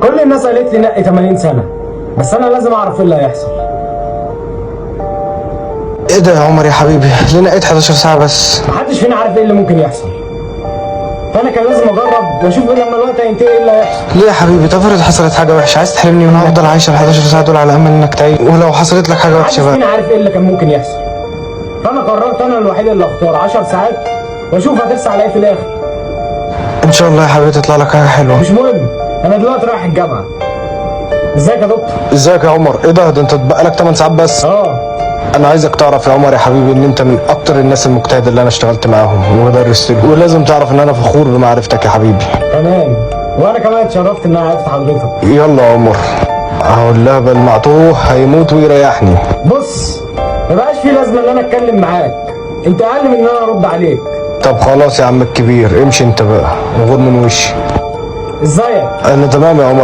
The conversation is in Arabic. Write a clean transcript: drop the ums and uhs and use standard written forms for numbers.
كل الناس قالت لي نقي 80 سنه، بس انا لازم اعرف ايه اللي هيحصل. ايه ده يا عمر يا حبيبي؟ ليه نقيت 11 ساعة بس؟ محدش فينا عارف ايه اللي ممكن يحصل، فانا كان لازم اجرب واشوف لما الوقت هينتهي ايه اللي هيحصل. ليه يا حبيبي؟ طب افرض حصلت حاجة وحشة، عايز تحرمني من افضل عايشة ال 11 ساعة دول على امل انك تعيش، ولو حصلت لك حاجة محدش وحشة بقى؟ فينا عارف ايه اللي كان ممكن يحصل، فانا قررت انا الوحيد اللي اختار 10 ساعات واشوف هترسى على ايه في الاخر. ان شاء الله يا حبيبي تطلع لك حاجة حلوة. مش مهم، انا دلوقتي رايح الجامعه. ازيك يا دكتور؟ ازيك يا عمر؟ ايه ده انت اتبقى لك 8 ساعات بس؟ انا عايزك تعرف يا عمر يا حبيبي ان انت من اكتر الناس المجتهده اللي انا اشتغلت معاهم ودرست لهم، ولازم تعرف ان انا فخور بمعرفتك يا حبيبي. تمام، وانا كمان اتشرفت ان انا عرفت حضرتك. يلا يا عمر، هقول لها بالمعطوه هيموت ويريحني. بص، مبقاش في لازمه ان انا اتكلم معاك، انت اقل من ان انا ارد عليك. طب خلاص يا عم الكبير، امشي انت بقى وغور من وشي. ازيك؟ انا تمام يا عمر.